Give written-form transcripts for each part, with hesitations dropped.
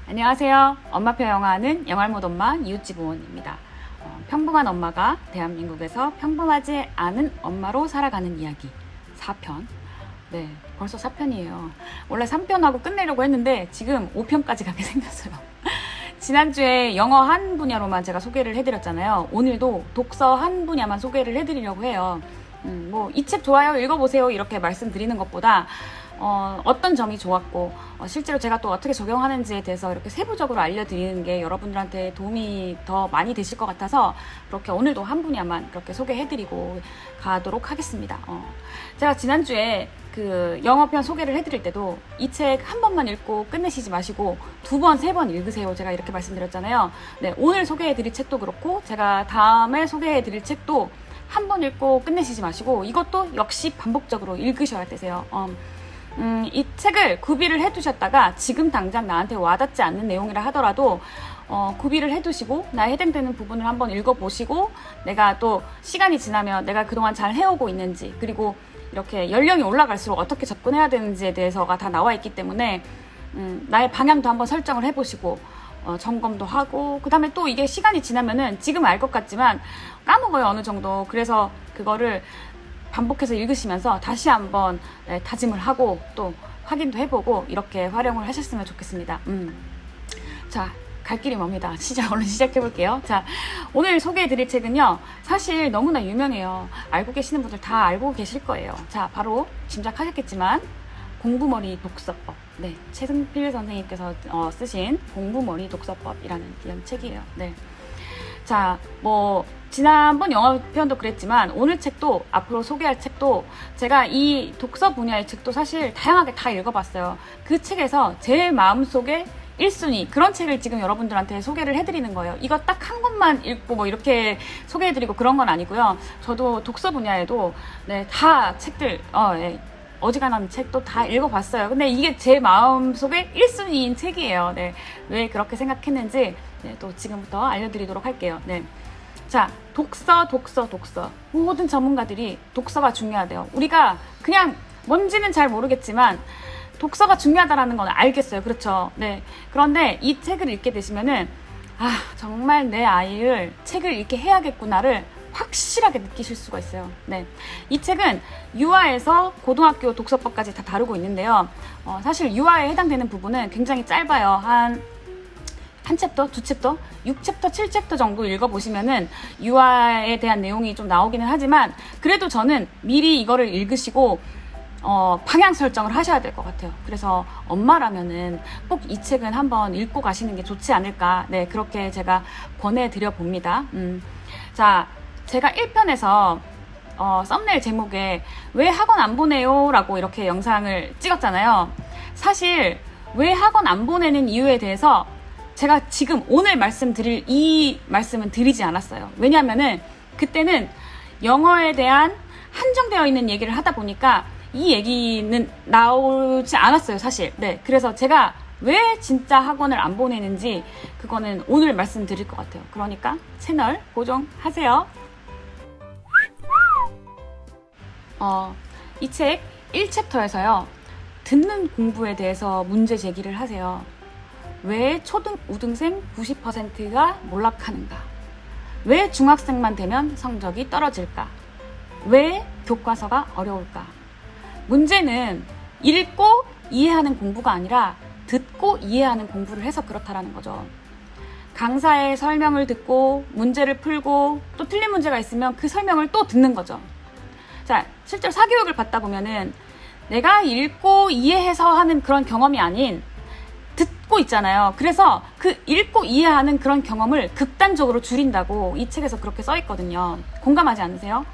안녕하세요. 엄마표 영화하는 영알못 엄마 이웃집 의원입니다. 평범한 엄마가 대한민국에서 평범하지 않은 엄마로 살아가는 이야기 4편. 네, 벌써 4편이에요. 원래 3편하고 끝내려고 했는데 지금 5편까지 가게 생겼어요. 지난주에 영어 한 분야로만 제가 소개를 해드렸잖아요. 오늘도 독서 한 분야만 소개를 해드리려고 해요. 이 책 좋아요, 읽어보세요 이렇게 말씀드리는 것보다 어떤 점이 좋았고 실제로 제가 또 어떻게 적용하는지에 대해서 이렇게 세부적으로 알려드리는 게 여러분들한테 도움이 더 많이 되실 것 같아서 그렇게 오늘도 한 분야만 그렇게 소개해드리고 가도록 하겠습니다. 제가 지난주에 그 영어편 소개를 해드릴 때도 이 책 한 번만 읽고 끝내시지 마시고 2번, 3번 읽으세요. 제가 이렇게 말씀드렸잖아요. 네, 오늘 소개해드릴 책도 그렇고 제가 다음에 소개해드릴 책도 한 번 읽고 끝내시지 마시고 이것도 역시 반복적으로 읽으셔야 되세요. 이 책을 구비를 해두셨다가 지금 당장 나한테 와닿지 않는 내용이라 하더라도 구비를 해두시고 나에 해당되는 부분을 한번 읽어보시고 내가 또 시간이 지나면 내가 그동안 잘 해오고 있는지 그리고 이렇게 연령이 올라갈수록 어떻게 접근해야 되는지에 대해서가 다 나와 있기 때문에 나의 방향도 한번 설정을 해보시고 점검도 하고 그 다음에 또 이게 시간이 지나면은 지금 알 것 같지만 까먹어요 어느 정도. 그래서 그거를 반복해서 읽으시면서 다시 한번 다짐을 하고 또 확인도 해보고 이렇게 활용을 하셨으면 좋겠습니다. 자, 갈 길이 멉니다. 얼른 시작해볼게요. 자, 오늘 소개해드릴 책은요 사실 너무나 유명해요. 알고 계시는 분들 다 알고 계실 거예요. 자, 바로 짐작하셨겠지만 공부머리 독서법. 네, 최승필 선생님께서 쓰신 공부머리 독서법이라는 이런 책이에요. 네. 자, 지난번 영어편도 그랬지만 오늘 책도 앞으로 소개할 책도 제가 이 독서 분야의 책도 사실 다양하게 다 읽어봤어요. 그 책에서 제 마음속에 1순위 그런 책을 지금 여러분들한테 소개를 해드리는 거예요. 이거 딱 한 권만 읽고 이렇게 소개해드리고 그런 건 아니고요. 저도 독서 분야에도 다 책들 어지간한 책도 다 읽어봤어요. 근데 이게 제 마음속에 1순위인 책이에요. 네, 왜 그렇게 생각했는지 또 지금부터 알려드리도록 할게요. 네. 자, 독서. 모든 전문가들이 독서가 중요하대요. 우리가 그냥 뭔지는 잘 모르겠지만 독서가 중요하다라는 건 알겠어요. 그렇죠? 네. 그런데 이 책을 읽게 되시면은 정말 내 아이를 책을 읽게 해야겠구나를 확실하게 느끼실 수가 있어요. 네. 이 책은 유아에서 고등학교 독서법까지 다 다루고 있는데요. 사실 유아에 해당되는 부분은 굉장히 짧아요. 한 챕터, 2챕터, 6챕터, 7챕터 정도 읽어보시면은 유아에 대한 내용이 좀 나오기는 하지만 그래도 저는 미리 이거를 읽으시고 방향 설정을 하셔야 될 것 같아요. 그래서 엄마라면은 꼭 이 책은 한번 읽고 가시는 게 좋지 않을까. 네, 그렇게 제가 권해드려 봅니다. 자, 제가 1편에서 썸네일 제목에 왜 학원 안 보내요? 라고 이렇게 영상을 찍었잖아요. 사실 왜 학원 안 보내는 이유에 대해서 제가 지금 오늘 말씀드릴 이 말씀은 드리지 않았어요. 왜냐하면은 그때는 영어에 대한 한정되어 있는 얘기를 하다 보니까 이 얘기는 나오지 않았어요, 사실. 네, 그래서 제가 왜 진짜 학원을 안 보내는지 그거는 오늘 말씀드릴 것 같아요. 그러니까 채널 고정하세요. 이 책 1챕터에서요 듣는 공부에 대해서 문제 제기를 하세요. 왜 초등 우등생 90%가 몰락하는가? 왜 중학생만 되면 성적이 떨어질까? 왜 교과서가 어려울까? 문제는 읽고 이해하는 공부가 아니라 듣고 이해하는 공부를 해서 그렇다라는 거죠. 강사의 설명을 듣고 문제를 풀고 또 틀린 문제가 있으면 그 설명을 또 듣는 거죠. 자, 실제로 사교육을 받다 보면은 내가 읽고 이해해서 하는 그런 경험이 아닌 듣고 있잖아요. 그래서 그 읽고 이해하는 그런 경험을 극단적으로 줄인다고 이 책에서 그렇게 써 있거든요. 공감하지 않으세요?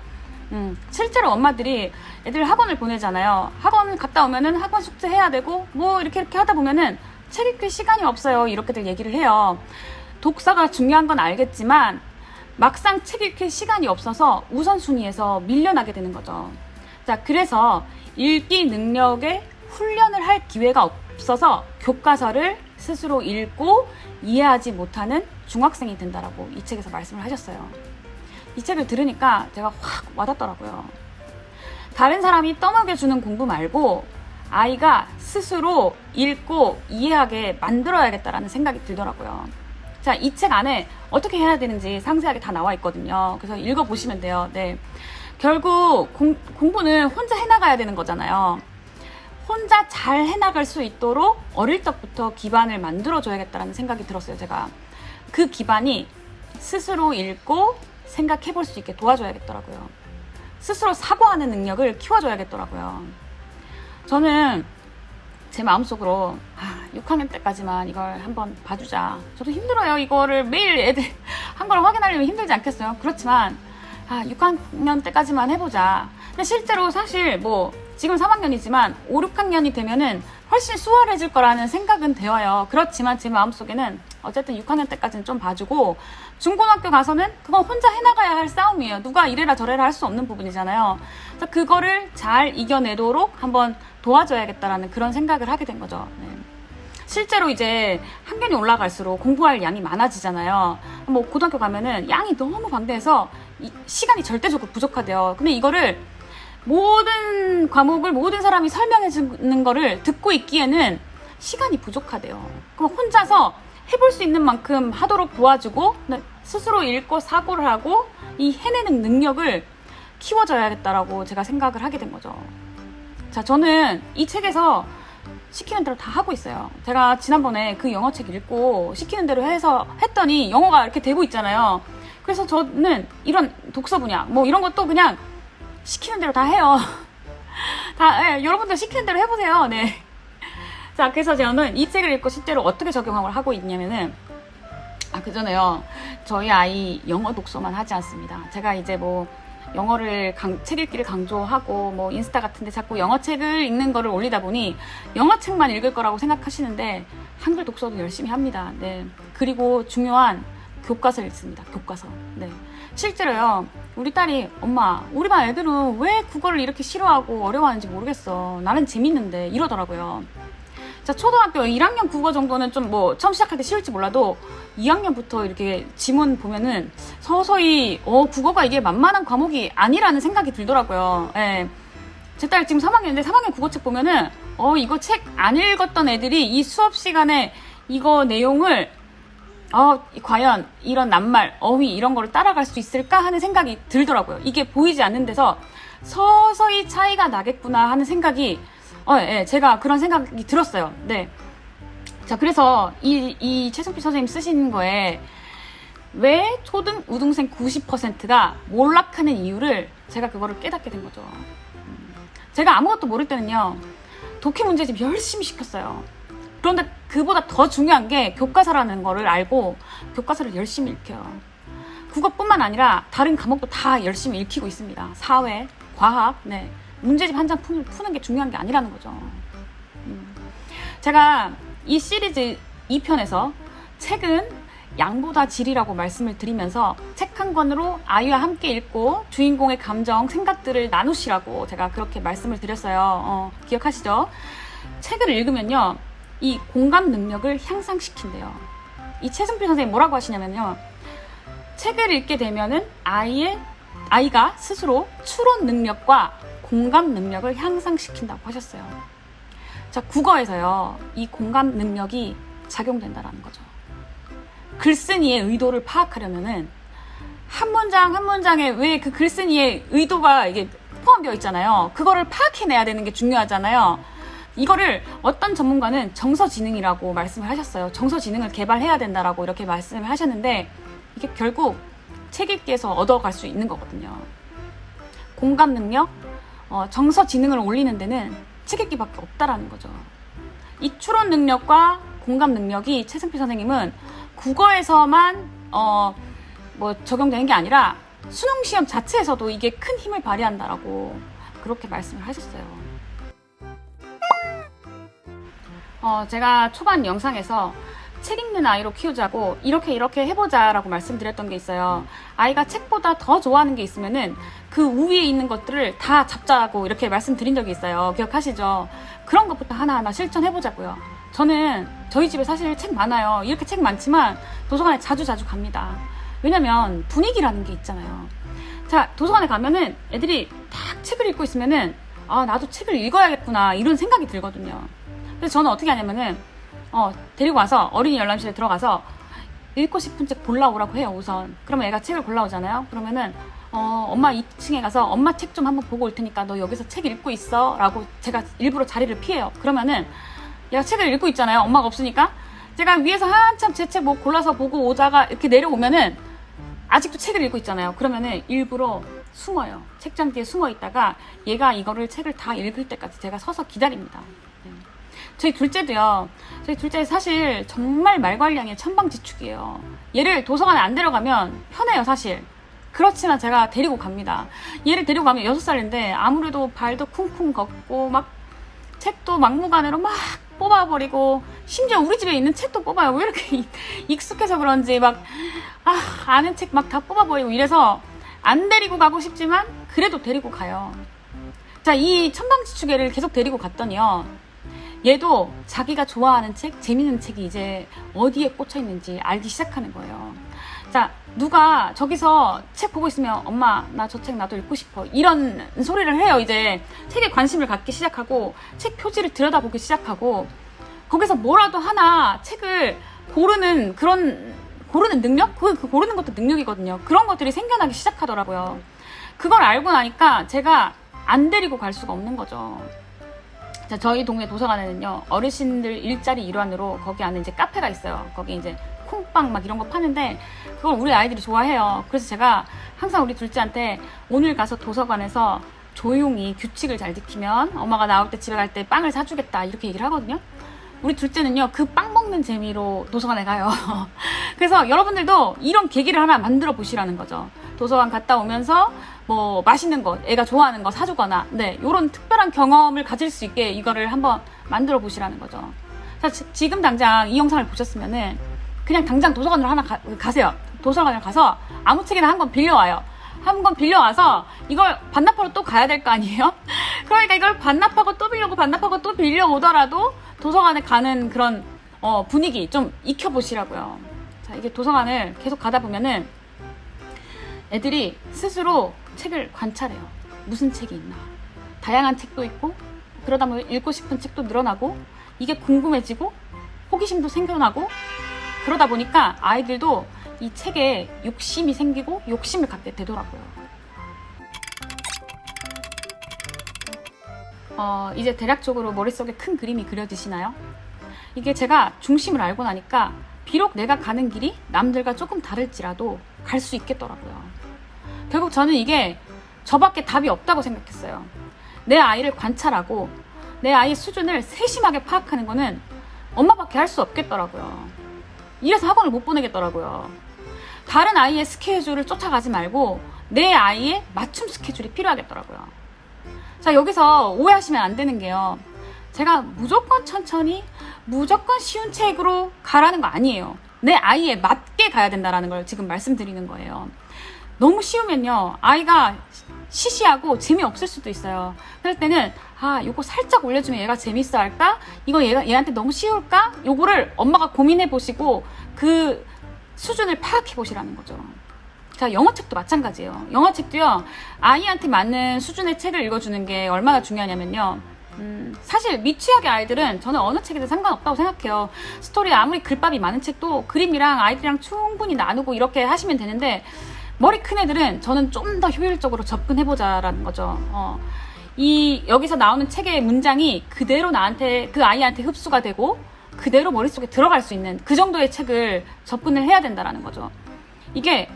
실제로 엄마들이 애들 학원을 보내잖아요. 학원 갔다 오면은 학원 숙제 해야 되고 이렇게 하다 보면은 책 읽을 시간이 없어요. 이렇게들 얘기를 해요. 독서가 중요한 건 알겠지만 막상 책 읽을 시간이 없어서 우선순위에서 밀려나게 되는 거죠. 자, 그래서 읽기 능력에 훈련을 할 기회가 없어서 교과서를 스스로 읽고 이해하지 못하는 중학생이 된다라고 이 책에서 말씀을 하셨어요. 이 책을 들으니까 제가 확 와닿더라고요. 다른 사람이 떠먹여주는 공부 말고 아이가 스스로 읽고 이해하게 만들어야겠다라는 생각이 들더라고요. 자, 이 책 안에 어떻게 해야 되는지 상세하게 다 나와 있거든요. 그래서 읽어보시면 돼요. 네. 결국 공부는 혼자 해나가야 되는 거잖아요. 혼자 잘 해나갈 수 있도록 어릴 적부터 기반을 만들어줘야겠다라는 생각이 들었어요. 제가 그 기반이 스스로 읽고 생각해 볼 수 있게 도와줘야겠더라고요. 스스로 사고하는 능력을 키워줘야겠더라고요. 저는 제 마음속으로 6학년 때까지만 이걸 한번 봐주자. 저도 힘들어요. 이거를 매일 애들 한 걸 확인하려면 힘들지 않겠어요? 그렇지만 6학년 때까지만 해보자. 근데 실제로 사실 뭐 지금 3학년이지만 5, 6학년이 되면은 훨씬 수월해질 거라는 생각은 되어요. 그렇지만 제 마음속에는 어쨌든 6학년 때까지는 좀 봐주고 중고등학교 가서는 그건 혼자 해나가야 할 싸움이에요. 누가 이래라 저래라 할 수 없는 부분이잖아요. 그래서 그거를 잘 이겨내도록 한번 도와줘야겠다라는 그런 생각을 하게 된 거죠. 네. 실제로 이제 학년이 올라갈수록 공부할 양이 많아지잖아요. 뭐 고등학교 가면은 양이 너무 방대해서 시간이 절대적으로 부족하대요. 근데 이거를 모든 과목을 모든 사람이 설명해 주는 거를 듣고 있기에는 시간이 부족하대요. 그럼 혼자서 해볼 수 있는 만큼 하도록 도와주고 스스로 읽고 사고를 하고 이 해내는 능력을 키워줘야겠다라고 제가 생각을 하게 된 거죠. 자, 저는 이 책에서 시키는 대로 다 하고 있어요. 제가 지난번에 그 영어책 읽고 시키는 대로 했더니 영어가 이렇게 되고 있잖아요. 그래서 저는 이런 독서 분야 뭐 이런 것도 그냥 시키는 대로 다 해요. 여러분들 시키는 대로 해보세요. 네. 자, 그래서 저는 이 책을 읽고 실제로 어떻게 적용을 하고 있냐면은 그전에요. 저희 아이 영어 독서만 하지 않습니다. 제가 이제 뭐 영어를 책 읽기를 강조하고 뭐 인스타 같은데 자꾸 영어책을 읽는 거를 올리다 보니 영어책만 읽을 거라고 생각하시는데 한글 독서도 열심히 합니다. 네. 그리고 중요한 교과서 읽습니다. 교과서. 네. 실제로요. 우리 딸이 엄마 우리 반 애들은 왜 국어를 이렇게 싫어하고 어려워하는지 모르겠어. 나는 재밌는데 이러더라고요. 자, 초등학교 1학년 국어 정도는 좀 뭐 처음 시작할 때 쉬울지 몰라도 2학년부터 이렇게 지문 보면은 서서히 국어가 이게 만만한 과목이 아니라는 생각이 들더라고요. 예. 제 딸 지금 3학년인데 3학년 국어책 보면은 이거 책 안 읽었던 애들이 이 수업 시간에 이거 내용을 과연 이런 낱말, 어휘 이런 거를 따라갈 수 있을까 하는 생각이 들더라고요. 이게 보이지 않는 데서 서서히 차이가 나겠구나 하는 생각이 제가 그런 생각이 들었어요. 네. 자, 그래서 이 최승필 선생님 쓰신 거에 왜 초등 우등생 90%가 몰락하는 이유를 제가 그거를 깨닫게 된 거죠. 제가 아무것도 모를 때는요, 독해 문제집 열심히 시켰어요. 그런데 그보다 더 중요한 게 교과서라는 거를 알고 교과서를 열심히 읽혀요. 국어뿐만 아니라 다른 과목도 다 열심히 읽히고 있습니다. 사회, 과학, 네. 문제집 한 장 푸는 게 중요한 게 아니라는 거죠. 제가 이 시리즈 2편에서 책은 양보다 질이라고 말씀을 드리면서 책 한 권으로 아이와 함께 읽고 주인공의 감정, 생각들을 나누시라고 제가 그렇게 말씀을 드렸어요. 기억하시죠? 책을 읽으면요, 이 공감 능력을 향상시킨대요. 이 최승필 선생님 뭐라고 하시냐면요, 책을 읽게 되면은 아이가 스스로 추론 능력과 공감 능력을 향상시킨다고 하셨어요. 자, 국어에서요, 이 공감 능력이 작용된다라는 거죠. 글쓴이의 의도를 파악하려면은 한 문장 한 문장에 왜 그 글쓴이의 의도가 이게 포함되어 있잖아요. 그거를 파악해내야 되는 게 중요하잖아요. 이거를 어떤 전문가는 정서지능이라고 말씀을 하셨어요. 정서지능을 개발해야 된다라고 이렇게 말씀을 하셨는데 이게 결국 책 읽기에서 얻어갈 수 있는 거거든요. 공감 능력, 정서지능을 올리는 데는 책 읽기밖에 없다라는 거죠. 이 추론 능력과 공감 능력이 최승필 선생님은 국어에서만 적용되는 게 아니라 수능 시험 자체에서도 이게 큰 힘을 발휘한다라고 그렇게 말씀을 하셨어요. 제가 초반 영상에서 책 읽는 아이로 키우자고 이렇게 해보자라고 말씀드렸던 게 있어요. 아이가 책보다 더 좋아하는 게 있으면은 그 우위에 있는 것들을 다 잡자고 이렇게 말씀드린 적이 있어요. 기억하시죠? 그런 것부터 하나하나 실천해보자고요. 저는 저희 집에 사실 책 많아요. 이렇게 책 많지만 도서관에 자주 갑니다. 왜냐면 분위기라는 게 있잖아요. 자, 도서관에 가면은 애들이 딱 책을 읽고 있으면은 아, 나도 책을 읽어야겠구나 이런 생각이 들거든요. 그래서 저는 어떻게 하냐면은 데리고 와서 어린이 열람실에 들어가서 읽고 싶은 책 골라오라고 해요. 우선 그러면 애가 책을 골라오잖아요. 그러면은 엄마 2층에 가서 엄마 책 좀 한번 보고 올 테니까 너 여기서 책 읽고 있어 라고 제가 일부러 자리를 피해요. 그러면은 얘가 책을 읽고 있잖아요. 엄마가 없으니까. 제가 위에서 한참 제 책 뭐 골라서 보고 오다가 이렇게 내려오면은 아직도 책을 읽고 있잖아요. 그러면은 일부러 숨어요. 책장 뒤에 숨어 있다가 얘가 이거를 책을 다 읽을 때까지 제가 서서 기다립니다. 네. 저희 둘째도요. 저희 둘째 사실 정말 말괄량의 천방지축이에요. 얘를 도서관에 안 데려가면 편해요, 사실. 그렇지만 제가 데리고 갑니다. 얘를 데리고 가면 6살인데 아무래도 발도 쿵쿵 걷고 막 책도 막무가내로 막 뽑아버리고 심지어 우리 집에 있는 책도 뽑아요. 왜 이렇게 익숙해서 그런지 막 아는 책 막 다 뽑아버리고 이래서 안 데리고 가고 싶지만 그래도 데리고 가요. 자, 이 천방지축애를 계속 데리고 갔더니요. 얘도 자기가 좋아하는 책, 재밌는 책이 이제 어디에 꽂혀 있는지 알기 시작하는 거예요. 자, 누가 저기서 책 보고 있으면 엄마 나 저 책 나도 읽고 싶어 이런 소리를 해요. 이제 책에 관심을 갖기 시작하고 책 표지를 들여다보기 시작하고 거기서 뭐라도 하나 책을 고르는 능력? 그 고르는 것도 능력이거든요. 그런 것들이 생겨나기 시작하더라고요. 그걸 알고 나니까 제가 안 데리고 갈 수가 없는 거죠. 자, 저희 동네 도서관에는요, 어르신들 일자리 일환으로 거기 안에 이제 카페가 있어요. 거기 이제 콩빵 막 이런 거 파는데 그걸 우리 아이들이 좋아해요. 그래서 제가 항상 우리 둘째한테 오늘 가서 도서관에서 조용히 규칙을 잘 지키면 엄마가 나올 때 집에 갈 때 빵을 사주겠다 이렇게 얘기를 하거든요. 우리 둘째는요, 그 빵 먹는 재미로 도서관에 가요. 그래서 여러분들도 이런 계기를 하나 만들어 보시라는 거죠. 도서관 갔다 오면서 뭐 맛있는 거, 애가 좋아하는 거 사주거나, 네, 이런 특별한 경험을 가질 수 있게 이거를 한번 만들어 보시라는 거죠. 자, 지금 당장 이 영상을 보셨으면은 그냥 당장 도서관으로 하나 가세요. 도서관을 가서 아무 책이나 한 권 빌려와요. 한 권 빌려와서 이걸 반납하러 또 가야 될 거 아니에요? 그러니까 이걸 반납하고 또 빌려오고 반납하고 또 빌려오더라도 도서관에 가는 그런 분위기 좀 익혀보시라고요. 자, 이게 도서관을 계속 가다 보면은 애들이 스스로 책을 관찰해요. 무슨 책이 있나. 다양한 책도 있고 그러다 보면 읽고 싶은 책도 늘어나고 이게 궁금해지고 호기심도 생겨나고 그러다 보니까 아이들도 이 책에 욕심이 생기고 욕심을 갖게 되더라고요. 이제 대략적으로 머릿속에 큰 그림이 그려지시나요? 이게 제가 중심을 알고 나니까 비록 내가 가는 길이 남들과 조금 다를지라도 갈 수 있겠더라고요. 결국 저는 이게 저밖에 답이 없다고 생각했어요. 내 아이를 관찰하고 내 아이의 수준을 세심하게 파악하는 거는 엄마밖에 할 수 없겠더라고요. 이래서 학원을 못 보내겠더라고요. 다른 아이의 스케줄을 쫓아가지 말고 내 아이의 맞춤 스케줄이 필요하겠더라고요. 자, 여기서 오해하시면 안 되는 게요. 제가 무조건 천천히 무조건 쉬운 책으로 가라는 거 아니에요. 내 아이에 맞게 가야 된다는 걸 지금 말씀드리는 거예요. 너무 쉬우면요, 아이가 시시하고 재미없을 수도 있어요. 그럴 때는 요거 살짝 올려주면 얘가 재밌어 할까? 이거 얘한테 너무 쉬울까? 요거를 엄마가 고민해 보시고 그 수준을 파악해 보시라는 거죠. 자, 영어책도 마찬가지예요. 영어책도요, 아이한테 맞는 수준의 책을 읽어주는 게 얼마나 중요하냐면요. 사실 미취학의 아이들은 저는 어느 책이든 상관없다고 생각해요. 스토리 아무리 글밥이 많은 책도 그림이랑 아이들이랑 충분히 나누고 이렇게 하시면 되는데 머리 큰 애들은 저는 좀 더 효율적으로 접근해보자라는 거죠. 여기서 나오는 책의 문장이 그대로 그 아이한테 흡수가 되고 그대로 머릿속에 들어갈 수 있는 그 정도의 책을 접근을 해야 된다라는 거죠. 이게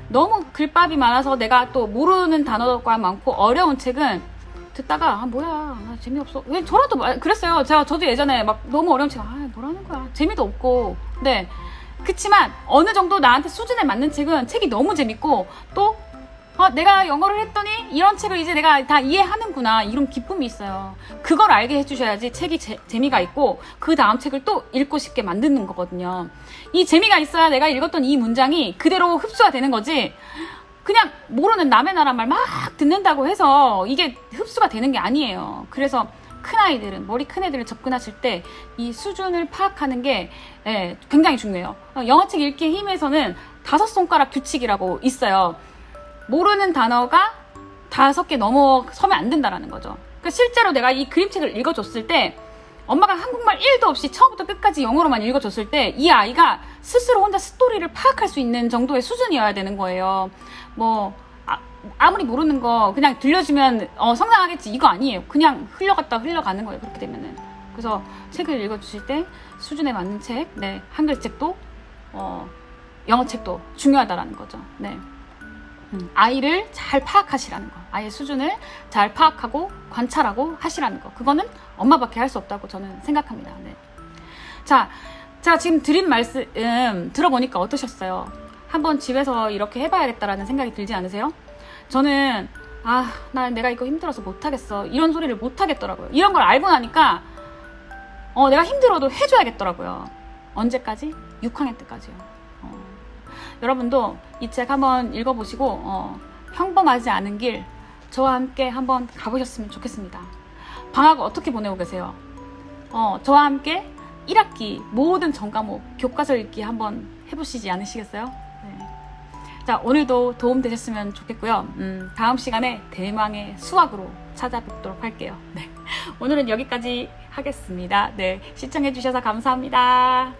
너무 글밥이 많아서 내가 또 모르는 단어가 많고 어려운 책은 듣다가 뭐야 재미없어. 왜 저라도 그랬어요. 저도 예전에 막 너무 어려운 책 뭐라는 거야 재미도 없고. 네, 그치만 어느 정도 나한테 수준에 맞는 책은 책이 너무 재밌고 또 내가 영어를 했더니 이런 책을 이제 내가 다 이해하는구나 이런 기쁨이 있어요. 그걸 알게 해주셔야지 책이 재미가 있고 그 다음 책을 또 읽고 싶게 만드는 거거든요. 이 재미가 있어야 내가 읽었던 이 문장이 그대로 흡수가 되는 거지 그냥 모르는 남의 나라 말 막 듣는다고 해서 이게 흡수가 되는 게 아니에요. 그래서 머리 큰 애들을 접근하실 때 이 수준을 파악하는 게 굉장히 중요해요. 영어책 읽기의 힘에서는 5손가락 규칙이라고 있어요. 모르는 단어가 5개 넘어서면 안 된다라는 거죠. 그러니까 실제로 내가 이 그림책을 읽어줬을 때 엄마가 한국말 1도 없이 처음부터 끝까지 영어로만 읽어줬을 때 이 아이가 스스로 혼자 스토리를 파악할 수 있는 정도의 수준이어야 되는 거예요. 뭐 아무리 모르는 거 그냥 들려주면 성장하겠지 이거 아니에요. 그냥 흘러갔다 흘러가는 거예요. 그렇게 되면은. 그래서 책을 읽어주실 때 수준에 맞는 책, 네, 한글책도 영어책도 중요하다라는 거죠. 네. 아이를 잘 파악하시라는 거. 아이의 수준을 잘 파악하고 관찰하고 하시라는 거. 그거는 엄마밖에 할 수 없다고 저는 생각합니다. 네. 자, 제가 지금 드린 말씀 들어보니까 어떠셨어요? 한번 집에서 이렇게 해봐야겠다라는 생각이 들지 않으세요? 저는 내가 이거 힘들어서 못하겠어 이런 소리를 못하겠더라고요. 이런 걸 알고 나니까 내가 힘들어도 해줘야겠더라고요. 언제까지? 6학년 때까지요. 여러분도 이 책 한번 읽어보시고 평범하지 않은 길 저와 함께 한번 가보셨으면 좋겠습니다. 방학 어떻게 보내고 계세요? 저와 함께 1학기 모든 전과목 교과서 읽기 한번 해보시지 않으시겠어요? 네. 자, 오늘도 도움 되셨으면 좋겠고요. 다음 시간에 대망의 수학으로 찾아뵙도록 할게요. 네. 오늘은 여기까지 하겠습니다. 네, 시청해주셔서 감사합니다.